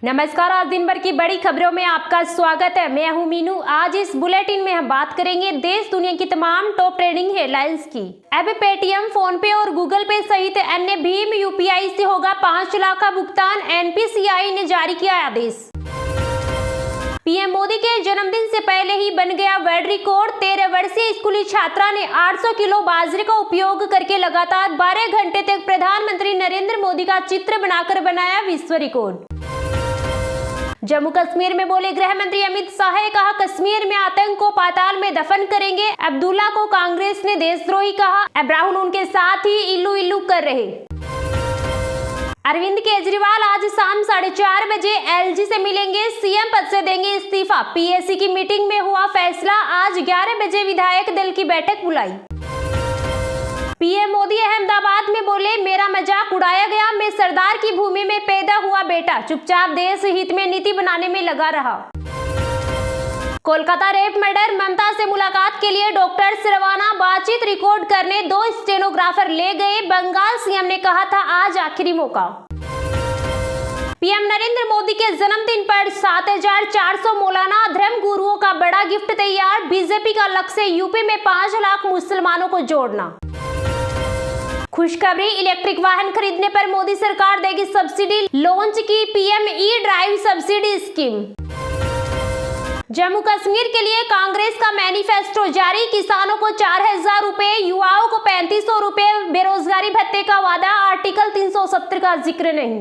नमस्कार। आज दिन भर की बड़ी खबरों में आपका स्वागत है। मैं हूं मीनू। आज इस बुलेटिन में हम बात करेंगे देश दुनिया की तमाम टॉप ट्रेंडिंग हेडलाइंस की। अब पेटीएम, फोन पे और गूगल पे सहित अन्य भीम यूपीआई से होगा 5 लाख का भुगतान। एनपीसीआई ने जारी किया आदेश। पीएम मोदी के जन्मदिन से पहले ही बन गया वर्ल्ड रिकॉर्ड। 13 वर्षीय स्कूली छात्रा ने 800 किलो बाजरे का उपयोग करके लगातार 12 घंटे तक प्रधानमंत्री नरेंद्र मोदी का चित्र बनाकर बनाया विश्व रिकॉर्ड। जम्मू कश्मीर में बोले गृह मंत्री अमित शाह ने कहा, कश्मीर में आतंक को पाताल में दफन करेंगे। अब्दुल्ला को कांग्रेस ने देशद्रोही कहा। अब राहुल उनके साथ ही इल्लू इल्लू कर रहे। अरविंद केजरीवाल आज शाम 4:30 बजे एलजी से मिलेंगे, सीएम पद से देंगे इस्तीफा। पीएसी की मीटिंग में हुआ फैसला। आज 11 बजे विधायक दल की बैठक बुलाई। पीएम मोदी अहमदाबाद में बोले, मेरा मजाक उड़ाया गया। मैं सरदार की भूमि में पैदा हुआ बेटा, चुपचाप देश हित में नीति बनाने में लगा रहा। कोलकाता रेप मर्डर, ममता से मुलाकात के लिए डॉक्टर रवाना। बातचीत रिकॉर्ड करने 2 स्टेनोग्राफर ले गए। बंगाल सीएम ने कहा था आज आखिरी मौका। पीएम नरेंद्र मोदी के जन्मदिन पर 7,400 मौलाना धर्म गुरुओं का बड़ा गिफ्ट तैयार। बीजेपी का लक्ष्य यूपी में 5 लाख मुसलमानों को जोड़ना। खुशखबरी, इलेक्ट्रिक वाहन खरीदने पर मोदी सरकार देगी सब्सिडी। लॉन्च की PM E drive subsidy scheme. Jammu Kashmir के लिए कांग्रेस का मैनिफेस्टो जारी। किसानों को 4,000 रुपए, युवाओं को 3,500 रुपए बेरोजगारी भत्ते का वादा। आर्टिकल 370 का जिक्र नहीं।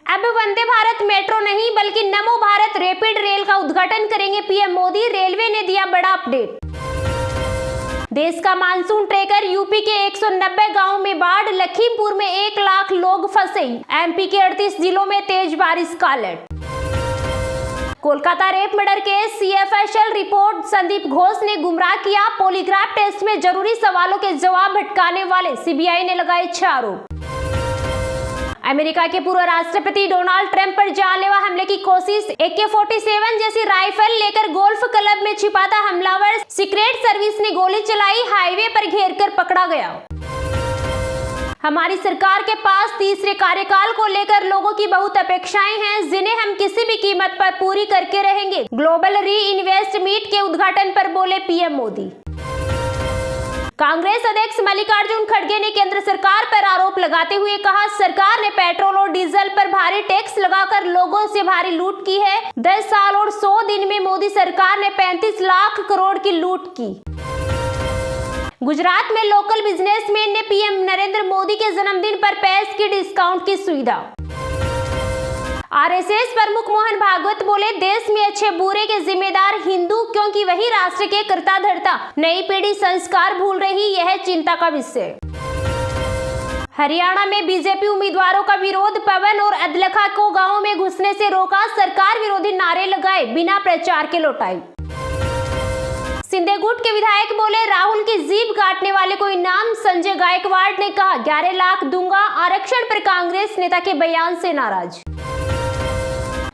अब वंदे भारत मेट्रो नहीं बल्कि नमो भारत रैपिड रेल का उद्घाटन करेंगे पीएम मोदी। रेलवे ने दिया बड़ा अपडेट। देश का मानसून ट्रेकर, यूपी के 190 गांवों में बाढ़। लखीमपुर में 1 लाख लोग फंसे। एमपी के 38 जिलों में तेज बारिश का alert. Kolkata rape murder case, CFSL report, Sandeep Ghosh ने गुमराह किया। पॉलीग्राफ टेस्ट में जरूरी सवालों के जवाब भटकाने वाले सीबीआई ने लगाए 6 आरोप। अमेरिका के पूर्व राष्ट्रपति डोनाल्ड ट्रंप पर जानलेवा हमले की कोशिश। AK-47 जैसी राइफल लेकर गोल्फ क्लब में छिपा था हमलावर। सीक्रेट सर्विस ने गोली चलाई। हाईवे पर घेरकर पकड़ा गया। हमारी सरकार के पास तीसरे कार्यकाल को लेकर लोगों की बहुत अपेक्षाएं हैं, जिन्हें हम किसी भी कीमत पर पूरी करके रहेंगे। ग्लोबल री इन्वेस्ट मीट के उद्घाटन पर बोले पीएम मोदी। कांग्रेस अध्यक्ष मल्लिकार्जुन खड़गे ने केंद्र सरकार पर आरोप लगाते हुए कहा, सरकार ने पेट्रोल और डीजल पर भारी टैक्स लगाकर लोगों से भारी लूट की है। 10 साल और 100 दिन में मोदी सरकार ने 35 लाख करोड़ की लूट की। गुजरात में लोकल बिजनेसमैन ने पीएम नरेंद्र मोदी के जन्मदिन पर पैस की डिस्काउंट की सुविधा। आरएसएस प्रमुख मोहन भागवत बोले, देश में अच्छे बुरे के जिम्मेदार हिंदू, क्योंकि वही राष्ट्र के कर्ता धर्ता। नई पीढ़ी संस्कार भूल रही, यह चिंता का विषय। हरियाणा में बीजेपी उम्मीदवारों का विरोध। पवन और अदलखा को गांवों में घुसने से रोका। सरकार विरोधी नारे लगाए, बिना प्रचार के लौटाई। सिंधेगुट के विधायक बोले, राहुल की जीभ काटने वाले को इनाम। संजय गायकवाड़ ने कहा, 11 लाख दूंगा। आरक्षण पर कांग्रेस नेता के बयान से नाराज।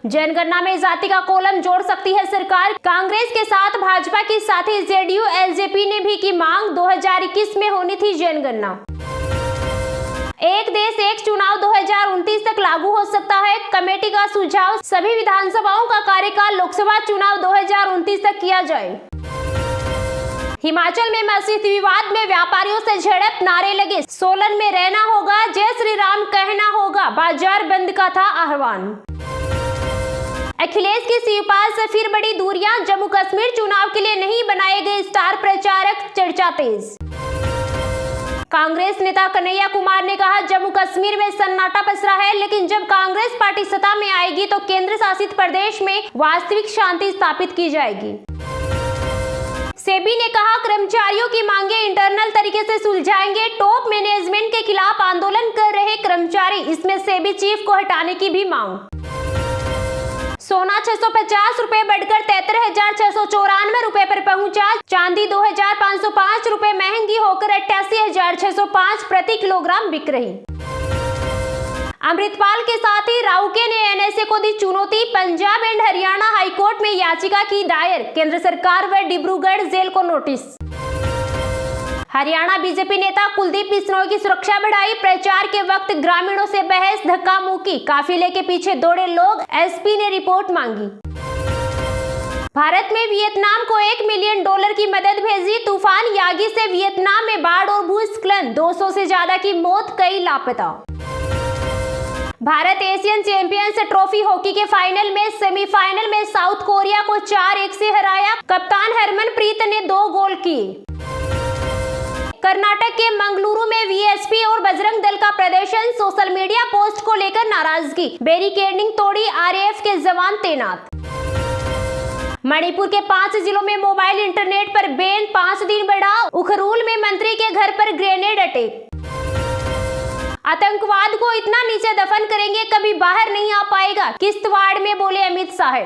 जनगणना में जाति का कॉलम जोड़ सकती है सरकार। कांग्रेस के साथ भाजपा की साथी जेडीयू एलजेपी ने भी की मांग। 2021 में होनी थी जनगणना। एक देश एक चुनाव 2029 तक लागू हो सकता है, कमेटी का सुझाव। सभी विधानसभाओं का कार्यकाल लोकसभा चुनाव 2029 तक किया जाए। हिमाचल में मस्जिद विवाद में व्यापारियों से झड़प, नारे लगे। सोलन में रहना होगा, जय श्री राम कहना होगा। बाजार बंद का था आह्वान। अखिलेश की शिवपाल से फिर बड़ी दूरियां। जम्मू कश्मीर चुनाव के लिए नहीं बनाए गए स्टार प्रचारक, चर्चा तेज। कांग्रेस नेता कन्हैया कुमार ने कहा, जम्मू कश्मीर में सन्नाटा पसरा है, लेकिन जब कांग्रेस पार्टी सत्ता में आएगी तो केंद्र शासित प्रदेश में वास्तविक शांति स्थापित की जाएगी। सेबी ने कहा, कर्मचारियों की मांगे इंटरनल तरीके से सुलझाएंगे। टॉप मैनेजमेंट के खिलाफ आंदोलन कर रहे कर्मचारी, इसमें सेबी चीफ को हटाने की भी मांग। सोना 650 रुपए बढ़कर 73,694 रुपए पर पहुंचा। चांदी 2,505 रुपए महंगी होकर 88,605 प्रति किलोग्राम बिक रही। अमृतपाल के साथ ही राउके ने एनएसए को दी चुनौती। पंजाब एंड हरियाणा हाईकोर्ट में याचिका की दायर। केंद्र सरकार व डिब्रूगढ़ जेल को नोटिस। हरियाणा बीजेपी नेता कुलदीप बिश्नोई की सुरक्षा बढ़ाई, प्रचार के वक्त ग्रामीणों से बहस, धक्का मुक्की, काफिले के पीछे दौड़े लोग, एसपी ने रिपोर्ट मांगी। भारत में वियतनाम को $1 मिलियन की मदद भेजी, तूफान यागी से वियतनाम में बाढ़ और भूस्खलन, 200 से ज्यादा की मौत, कई लापता। Bharat Asian champions trophy hockey के फाइनल में सेमीफाइनल में साउथ कोरिया को 4-1 से हराया, कप्तान हरमनप्रीत ने 2 गोल किए। कर्नाटक के मंगलुरु में वीएसपी और बजरंग दल का प्रदर्शन, सोशल मीडिया पोस्ट को लेकर नाराजगी, बैरिकेडिंग तोड़ी, आरएएफ के जवान तैनात। मणिपुर के 5 जिलों में मोबाइल इंटरनेट पर बैन 5 दिन बढ़ा, उखरूल में मंत्री के घर पर ग्रेनेड अटैक। आतंकवाद को इतना नीचे दफन करेंगे कभी बाहर नहीं आ पाएगा, किश्तवाड़ में बोले अमित शाह।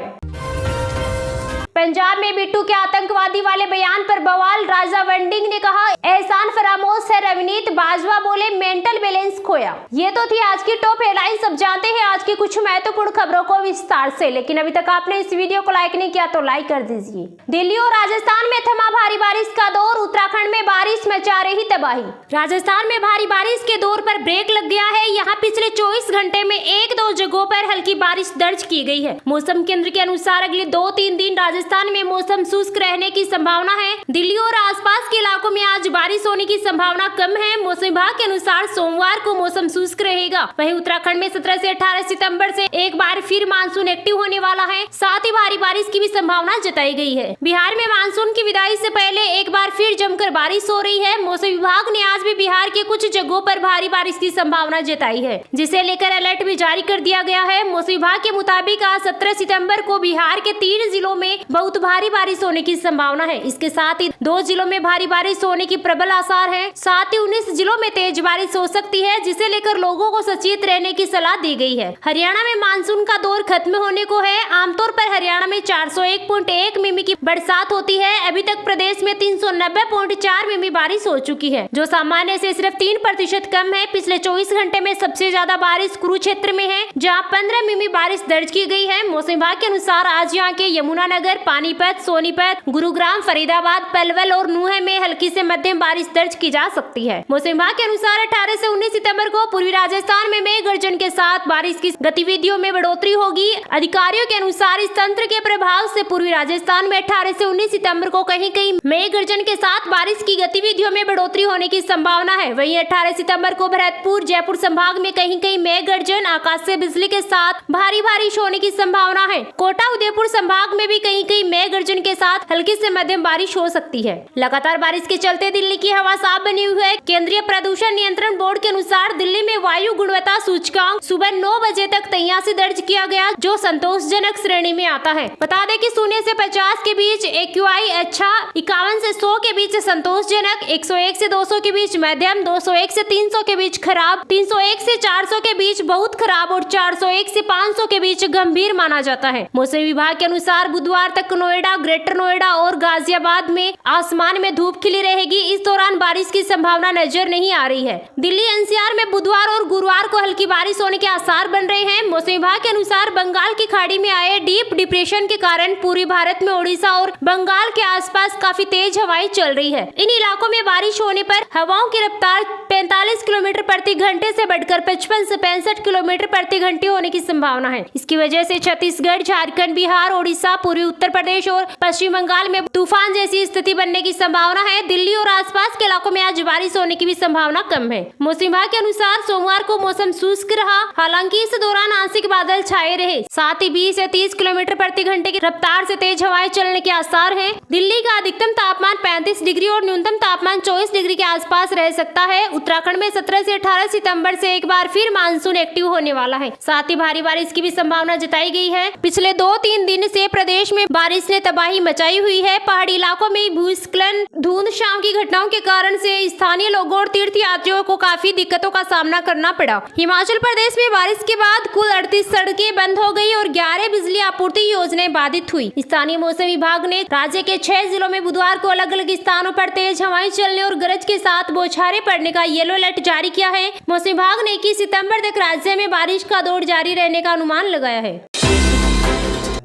पंजाब में बिट्टू के आतंकवादी वाले बयान पर बवाल, राजा वंडिंग ने कहा एहसान फरामोश है, रवनीत बाजवा बोले मेंटल बैलेंस खोया। ये तो थी आज की टॉप हेडलाइंस। अब जानते हैं आज की कुछ महत्वपूर्ण खबरों को विस्तार से, लेकिन अभी तक आपने इस वीडियो को लाइक नहीं किया तो लाइक कर दीजिए। दिल्ली और राजस्थान में थमा भारी बारिश का दौर, उत्तराखंड में बारिश मचा रही तबाही। राजस्थान में भारी बारिश के दौर पर ब्रेक लग गया है। यहाँ पिछले 24 घंटे में 1-2 जगहों पर हल्की बारिश दर्ज की गई है। मौसम केंद्र के अनुसार अगले 2-3 दिन राजस्थान में मौसम शुष्क रहने की संभावना है। दिल्ली और आसपास के इलाकों में आज बारिश होने की संभावना कम है। मौसम विभाग के अनुसार सोमवार को मौसम शुष्क रहेगा। वहीं उत्तराखंड में 17 से 18 सितंबर से एक बार फिर मानसून एक्टिव होने वाला है, साथ ही भारी बारिश की भी संभावना जताई गई है। बिहार में मानसून की विदाई से पहले एक बार फिर जमकर बारिश हो रही है। मौसम विभाग ने आज भी बिहार के कुछ जगहों पर भारी बारिश की संभावना जताई है, जिसे लेकर अलर्ट भी जारी कर दिया गया है। मौसम विभाग के मुताबिक आज 17 सितंबर को बिहार के 3 जिलों में बहुत भारी बारिश होने की संभावना है। इसके साथ ही 2 जिलों में भारी बारिश होने की प्रबल आसार है। साथ ही 19 जिलों में तेज बारिश हो सकती है, जिसे लेकर लोगों को सचेत रहने की सलाह दी गई है। हरियाणा में मानसून का दौर खत्म होने को है। आमतौर पर हरियाणा में 401.1 मिमी की बरसात होती है। अभी तक प्रदेश में 390.4 मिमी बारिश हो चुकी है, जो सामान्य से सिर्फ 3% कम है। पिछले 24 घंटे में सबसे ज्यादा बारिश कुरुक्षेत्र में है, जहाँ 15 मिमी बारिश दर्ज की गई है। मौसम विभाग के अनुसार आज यहाँ के यमुनानगर, पानीपत, सोनीपत, गुरुग्राम, फरीदाबाद, पलवल और नूंह में हल्की से मध्यम बारिश दर्ज की जा सकती है। मौसम विभाग के अनुसार 18 से 19 सितंबर को पूर्वी राजस्थान में मेघ गर्जन के साथ बारिश की गतिविधियों में बढ़ोतरी होगी। अधिकारियों के अनुसार इस तंत्र के प्रभाव से पूर्वी राजस्थान में 18 से 19 सितंबर को कहीं कहीं मेघ गर्जन के साथ बारिश की गतिविधियों में बढ़ोतरी होने की संभावना है। वहीं 18 सितंबर को भरतपुर, जयपुर संभाग में कहीं कहीं मेघ गर्जन, आकाश से बिजली के साथ भारी बारिश होने की संभावना है। कोटा, उदयपुर संभाग में भी कहीं कहीं मेघ गर्जन के साथ हल्की से मध्यम बारिश हो सकती है। लगातार बारिश के चलते दिल्ली की हवा साफ बनी हुई है। केंद्रीय प्रदूषण नियंत्रण बोर्ड के अनुसार दिल्ली में वायु गुणवत्ता सूचकांक सुबह 9 बजे तक 83 दर्ज किया गया, जो संतोषजनक श्रेणी में आता है। बता दें कि 0 से 50 के बीच AQI अच्छा, 51 से 100 के बीच संतोषजनक, 101 से 200 के बीच मध्यम, 201 से 300 के बीच खराब, 301 से 400 के बीच बहुत खराब और 401 से 500 के बीच गंभीर माना जाता है। मौसम विभाग के अनुसार बुधवार तक नोएडा, ग्रेटर नोएडा और गाजियाबाद में आसमान में धूप खिली रहेगी। इस दौरान बारिश की संभावना नजर नहीं आ रही है। दिल्ली NCR में बुधवार और गुरुवार को हल्की बारिश होने के आसार बन रहे हैं। मौसम विभाग के अनुसार बंगाल की खाड़ी में आए डीप डिप्रेशन के कारण पूर्वी भारत में ओडिशा और बंगाल के आसपास काफी तेज हवाएं चल रही है। इन इलाकों में बारिश होने पर हवाओं की रफ्तार 45 किलोमीटर प्रति घंटे से बढ़कर 55 से 65 किलोमीटर प्रति घंटे होने की संभावना है। इसकी वजह से छत्तीसगढ़, झारखंड, बिहार, ओडिशा, पूर्वी उत्तर प्रदेश और पश्चिम बंगाल में तूफान जैसी स्थिति बनने की संभावना है। दिल्ली और आसपास के इलाकों में आज बारिश होने की भी संभावना कम है। मौसम विभाग के अनुसार सोमवार को मौसम शुष्क रहा, हालांकि इस दौरान आंशिक बादल छाए रहे। साथ ही 20 से 30 किलोमीटर प्रति घंटे की रफ्तार से तेज हवाएं चलने के आसार हैं। दिल्ली का अधिकतम तापमान 35 डिग्री और न्यूनतम तापमान 24 डिग्री के आसपास रह सकता है। उत्तराखंड में 17 से 18 सितंबर से एक बार फिर मानसून एक्टिव होने वाला है। साथ ही भारी बारिश की भी संभावना जताई गई है। पिछले 2-3 दिन से प्रदेश में बारिश ने तबाही मचाई हुई है। पहाड़ी इलाकों में भूस्खलन, धुंध शाम की घटनाओं के कारण से स्थानीय लोगों और तीर्थ यात्रियों को काफी दिक्कतों का सामना करना पड़ा। हिमाचल प्रदेश में बारिश के बाद कुल 38 सड़कें बंद हो गई और 11 बिजली आपूर्ति योजनाएं बाधित हुई। स्थानीय मौसम विभाग ने राज्य के 6 जिलों में बुधवार को अलग अलग स्थानों पर तेज हवाएं चलने और गरज के साथ बौछारें पड़ने का येलो अलर्ट जारी किया है। मौसम विभाग ने 21 सितंबर तक राज्य में बारिश का दौर जारी रहने का अनुमान लगाया है।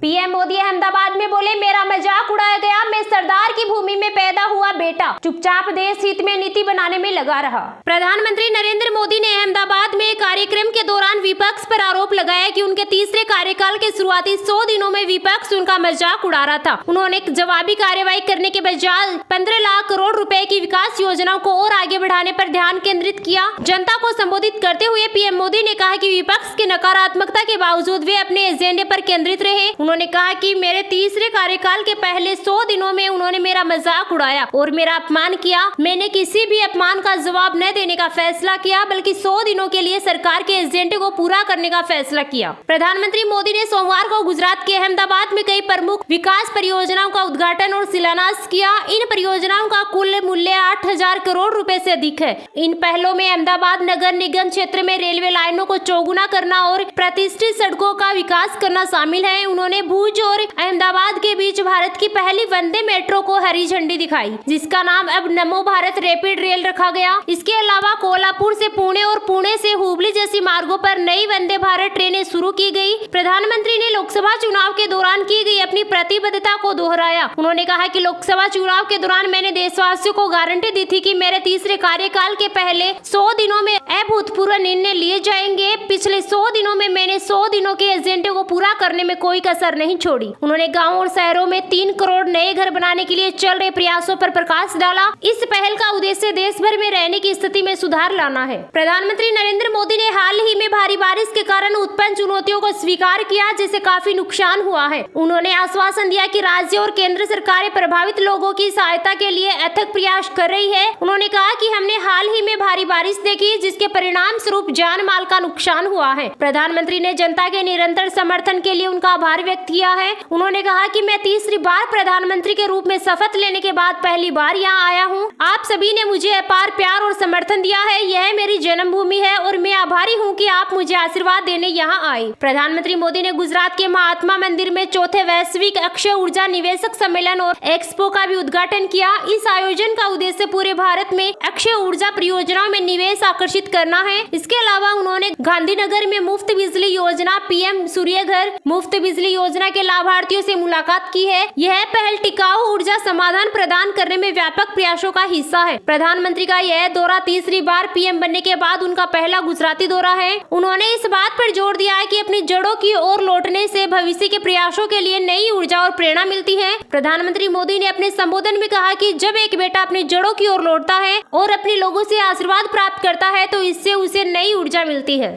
पीएम मोदी अहमदाबाद में बोले, मेरा मजाक उड़ाया गया, मैं सरदार की भूमि में पैदा हुआ बेटा, चुपचाप देश हित में नीति बनाने में लगा रहा। प्रधानमंत्री नरेंद्र मोदी ने अहमदाबाद में एक कार्यक्रम के दौरान विपक्ष पर आरोप लगाया कि उनके तीसरे कार्यकाल के शुरुआती 100 दिनों में विपक्ष उनका मजाक उड़ा रहा था। उन्होंने जवाबी कार्रवाई करने के बजाय 15 लाख करोड़ रुपए की विकास योजनाओं को और आगे बढ़ाने पर ध्यान केंद्रित किया। जनता को संबोधित करते हुए पीएम मोदी ने कहा कि विपक्ष की नकारात्मकता के बावजूद वे अपने एजेंडे पर केंद्रित रहे। उन्होंने कहा कि मेरे तीसरे कार्यकाल के पहले 100 दिनों में उन्होंने मेरा मजाक उड़ाया और मेरा अपमान किया। मैंने किसी भी अपमान का जवाब न देने का फैसला किया, बल्कि 100 दिनों के लिए सरकार के एजेंडे को पूरा करने का फैसला किया। प्रधानमंत्री मोदी ने सोमवार को गुजरात के अहमदाबाद में कई प्रमुख विकास परियोजनाओं का उद्घाटन और शिलान्यास किया। इन परियोजनाओं का कुल मूल्य 8,000 करोड़ रुपए से अधिक है। इन पहलों में अहमदाबाद नगर निगम क्षेत्र में रेलवे लाइनों को चौगुना करना और प्रतिष्ठित सड़कों का विकास करना शामिल है। उन्होंने भुज और अहमदाबाद के बीच भारत की पहली वंदे मेट्रो को हरी झंडी दिखाई, जिसका नाम अब नमो भारत रैपिड रेल रखा गया। इसके अलावा कोल्हापुर से पुणे और पुणे से हुबली जैसी मार्गों पर नई वंदे भारत ट्रेनें शुरू की गई। प्रधानमंत्री ने लोकसभा चुनाव के दौरान की गई अपनी प्रतिबद्धता को दोहराया। उन्होंने कहा कि लोकसभा चुनाव के दौरान मैंने देशवासियों को गारंटी दी थी कि मेरे तीसरे कार्यकाल के पहले 100 दिनों में अभूतपूर्व निर्णय लिए जाएंगे। पिछले 100 दिनों में मैंने 100 दिनों के एजेंडे को पूरा करने में कोई कसर नहीं छोड़ी। उन्होंने गाँव और शहरों में 3 करोड़ नए घर बनाने के लिए चल रहे प्रयासों पर प्रकाश डाला। इस पहल का उद्देश्य देश भर में रहने की स्थिति में सुधार लाना है। प्रधानमंत्री नरेंद्र मोदी ने हाल ही में भारी बारिश के कारण उत्पन्न चुनौतियों को स्वीकार किया, जिससे काफी नुकसान हुआ है। उन्होंने आश्वासन दिया कि राज्य और केंद्र सरकारें प्रभावित लोगों की सहायता के लिए अथक प्रयास कर रही है। उन्होंने कहा कि हमने हाल ही में भारी बारिश देखी, जिसके परिणाम स्वरूप जान माल का नुकसान हुआ है। प्रधानमंत्री ने जनता के निरंतर समर्थन के लिए उनका आभार व्यक्त किया है। उन्होंने कहा कि मैं तीसरी बार प्रधानमंत्री के रूप में शपथ लेने के बाद पहली बार यहाँ आया हूँ। आप सभी ने मुझे अपार प्यार और समर्थन दिया है। यह मेरी जन्मभूमि है और मैं आभारी हूँ कि आप मुझे आशीर्वाद देने यहाँ आए। प्रधानमंत्री मोदी ने गुजरात के महात्मा मंदिर में चौथे वैश्विक अक्षय ऊर्जा निवेशक सम्मेलन और एक्सपो का भी उद्घाटन किया। इस आयोजन का उद्देश्य पूरे भारत में अक्षय ऊर्जा परियोजनाओं में निवेश आकर्षित करना है। इसके अलावा उन्होंने गांधीनगर में मुफ्त बिजली योजना, पीएम सूर्य घर मुफ्त बिजली योजना के लाभार्थियों से मुलाकात की है। यह पहल टिकाऊ ऊर्जा समाधान प्रदान करने में व्यापक प्रयासों का हिस्सा है। प्रधानमंत्री का यह दौरा तीसरी बार पीएम बनने के बाद उनका पहला गुजराती दौरा है। उन्होंने इस बात पर जोर दिया है कि अपनी जड़ों की ओर लौटने से भविष्य के प्रयासों के लिए नई ऊर्जा और प्रेरणा मिलती है। प्रधानमंत्री मोदी ने अपने संबोधन में कहा कि जब एक बेटा अपनी जड़ों की ओर लौटता है और अपने लोगों से आशीर्वाद प्राप्त करता है तो इससे उसे नई ऊर्जा मिलती है।